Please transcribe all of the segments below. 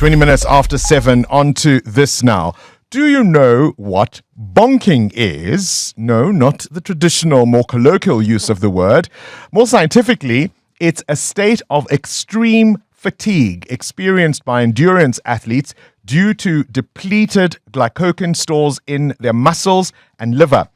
20 minutes after 7, on to this now. Do you know what bonking is? No, not the traditional, more colloquial use of the word. More scientifically, it's a state of extreme fatigue experienced by endurance athletes due to depleted glycogen stores in their muscles and liver.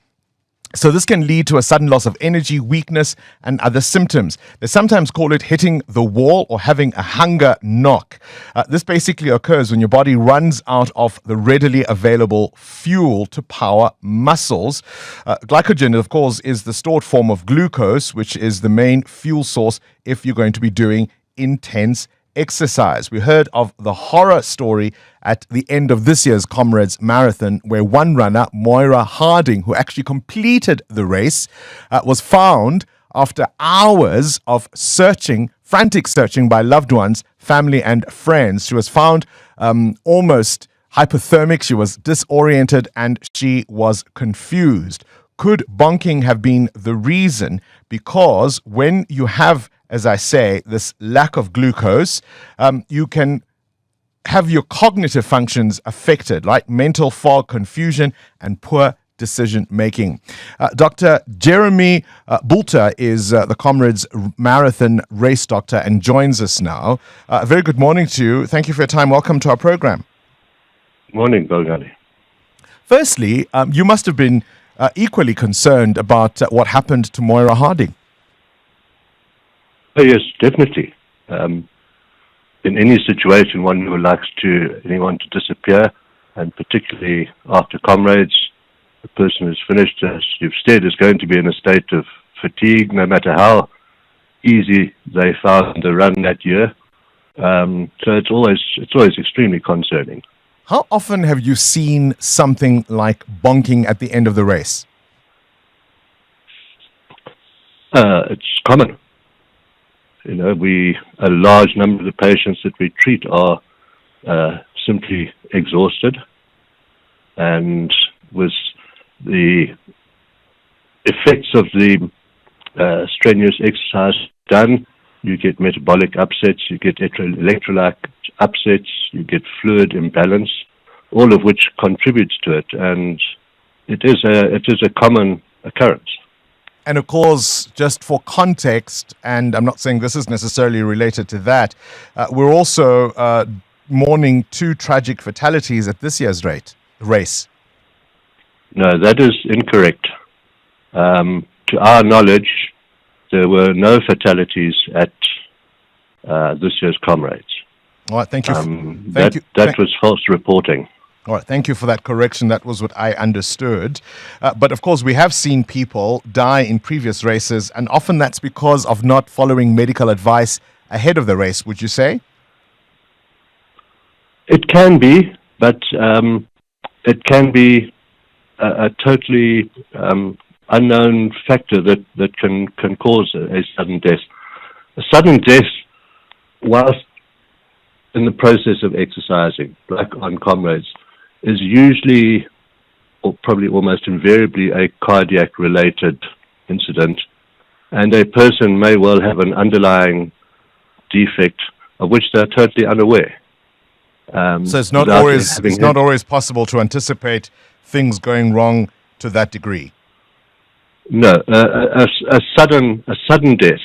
So this can lead to a sudden loss of energy, weakness, and other symptoms. They sometimes call it hitting the wall or having a hunger knock. This basically occurs when your body runs out of the readily available fuel to power muscles. Glycogen, of course, is the stored form of glucose, which is the main fuel source if you're going to be doing intense exercise. We heard of the horror story at the end of this year's Comrades Marathon, where one runner, Moira Harding, who actually completed the race, was found after hours of searching, frantic searching by loved ones, family and friends. She was found almost hypothermic, she was disoriented, and she was confused. Could bonking have been the reason? Because when you have, as I say, this lack of glucose, you can have your cognitive functions affected, like mental fog, confusion, and poor decision making. Dr. Jeremy Boulter is the Comrades Marathon Race Doctor and joins us now. A very good morning to you. Thank you for your time. Welcome to our program. Morning, Bongani. Firstly, you must have been equally concerned about what happened to Moira Harding. Oh, yes, definitely. In any situation, one who likes anyone to disappear, and particularly after Comrades, the person who's finished, as you've said, is going to be in a state of fatigue, no matter how easy they found the run that year. So it's always extremely concerning. How often have you seen something like bonking at the end of the race? It's common. You know, a large number of the patients that we treat are simply exhausted, and with the effects of the strenuous exercise done, you get metabolic upsets, you get electrolyte upsets, you get fluid imbalance, all of which contributes to it, and it is a common occurrence. And of course, just for context, and I'm not saying this is necessarily related to that, we're also mourning 2 tragic fatalities at this year's race. No, that is incorrect. To our knowledge, there were no fatalities at this year's Comrades. All right, thank you. That was false reporting. All right, thank you for that correction. That was what I understood. But of course, we have seen people die in previous races, and often that's because of not following medical advice ahead of the race, would you say? It can be, but it can be a totally unknown factor that can cause a sudden death. A sudden death whilst in the process of exercising, like on Comrades, is usually, or probably almost invariably, a cardiac-related incident, and a person may well have an underlying defect of which they're totally unaware. So it's not always possible to anticipate things going wrong to that degree. No, a sudden death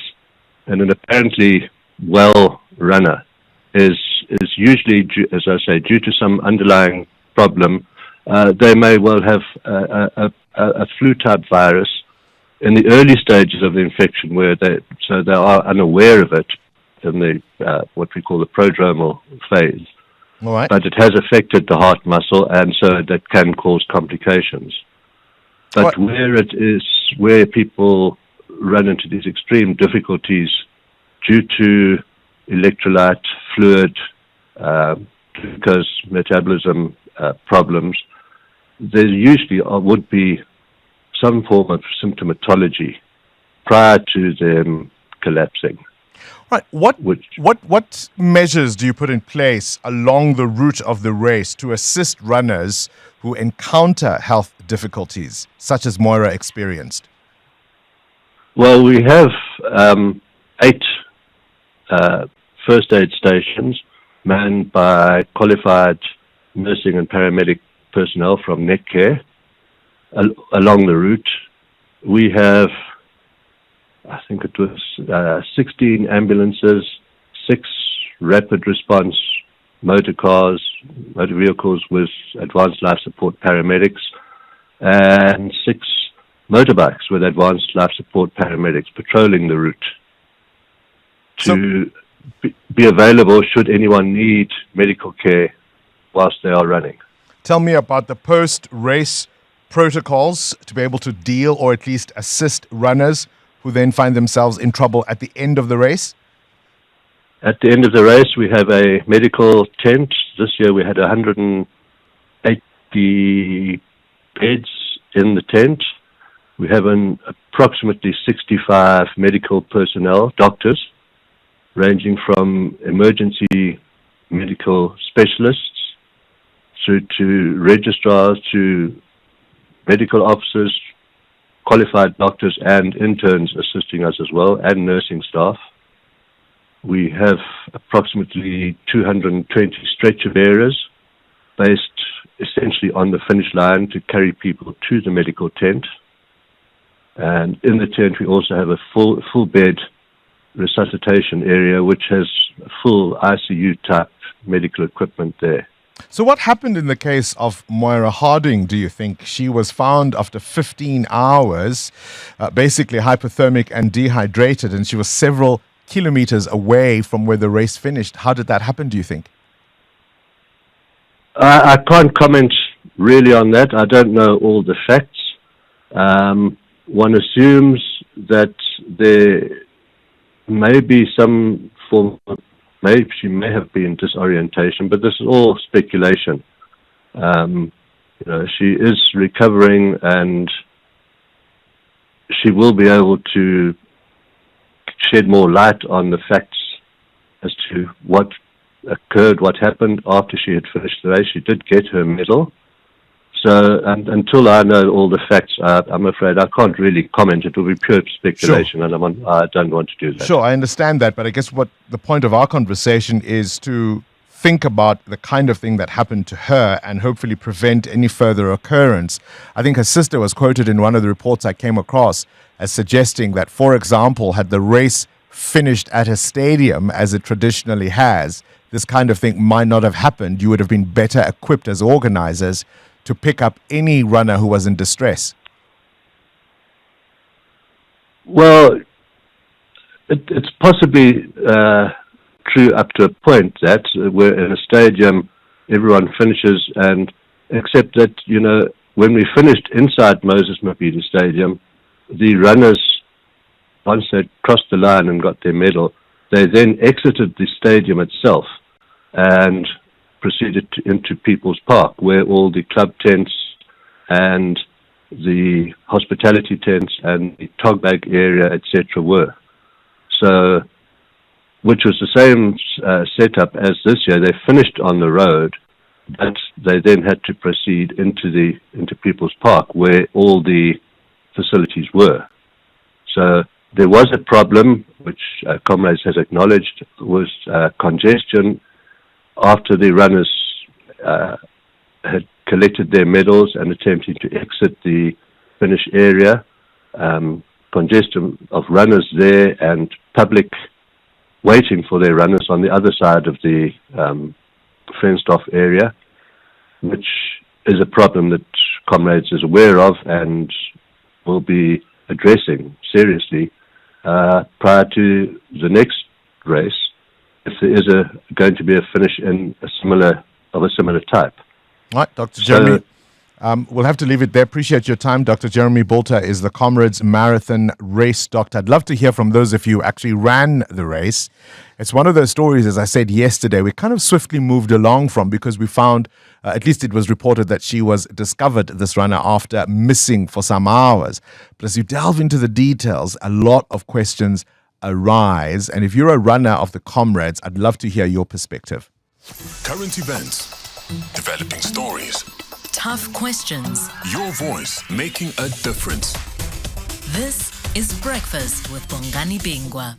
in an apparently well runner is usually, as I say, due to some underlying problem. They may well have a flu-type virus in the early stages of the infection, where they are unaware of it in the what we call the prodromal phase. All right. But it has affected the heart muscle, and so that can cause complications. But where people run into these extreme difficulties due to electrolyte, fluid, glucose metabolism problems, there usually would be some form of symptomatology prior to them collapsing. Right. What measures do you put in place along the route of the race to assist runners who encounter health difficulties, such as Moira experienced? Well, we have 8 first aid stations manned by qualified nursing and paramedic personnel from Netcare along the route. We have, I think it was 16 ambulances, 6 rapid response motor vehicles with advanced life support paramedics, and 6 motorbikes with advanced life support paramedics patrolling the route to be available should anyone need medical care whilst they are running. Tell me about the post-race protocols to be able to deal or at least assist runners who then find themselves in trouble at the end of the race. At the end of the race, we have a medical tent. This year we had 180 beds in the tent. We have approximately 65 medical personnel, doctors, ranging from emergency medical specialists through to registrars, to medical officers, qualified doctors and interns assisting us as well, and nursing staff. We have approximately 220 stretcher bearers based essentially on the finish line to carry people to the medical tent. And in the tent we also have a full bed resuscitation area which has full ICU type medical equipment there. So what happened in the case of Moira Harding, do you think? She was found after 15 hours, basically hypothermic and dehydrated, and she was several kilometers away from where the race finished. How did that happen, do you think? I can't comment really on that. I don't know all the facts. One assumes that there may be some form of, maybe she may have been disorientation, but this is all speculation. She is recovering and she will be able to shed more light on the facts as to what occurred, what happened after she had finished the race. She did get her medal. So until I know all the facts, I'm afraid I can't really comment. It will be pure speculation, Sure. and I don't want to do that. Sure, I understand that, but I guess what the point of our conversation is to think about the kind of thing that happened to her and hopefully prevent any further occurrence. I think her sister was quoted in one of the reports I came across as suggesting that, for example, had the race finished at a stadium as it traditionally has, this kind of thing might not have happened. You would have been better equipped as organizers to pick up any runner who was in distress. Well, it's possibly true up to a point that we're in a stadium, everyone finishes, and except that, when we finished inside Moses Mabhida Stadium, the runners, once they crossed the line and got their medal, they then exited the stadium itself and proceeded into People's Park, where all the club tents and the hospitality tents and the togbag area, etc., were. So, which was the same setup as this year. They finished on the road, but they then had to proceed into People's Park, where all the facilities were. So there was a problem, which Comrades has acknowledged, was congestion after the runners had collected their medals and attempting to exit the finish area. Congestion of runners there and public waiting for their runners on the other side of the fenced-off area, which is a problem that Comrades is aware of and will be addressing seriously prior to the next race, if there is going to be a finish in a similar type. All right, Dr. Jeremy, we'll have to leave it there. Appreciate your time. Dr. Jeremy Boulter is the Comrades Marathon Race Doctor. I'd love to hear from those of you who actually ran the race. It's one of those stories, as I said yesterday, we kind of swiftly moved along from, because we found, at least it was reported that she was discovered, this runner, after missing for some hours. But as you delve into the details, a lot of questions arise. And if you're a runner of the Comrades, I'd love to hear your perspective. Current events, developing stories, tough questions. Your voice making a difference. This is Breakfast with Bongani Bingwa.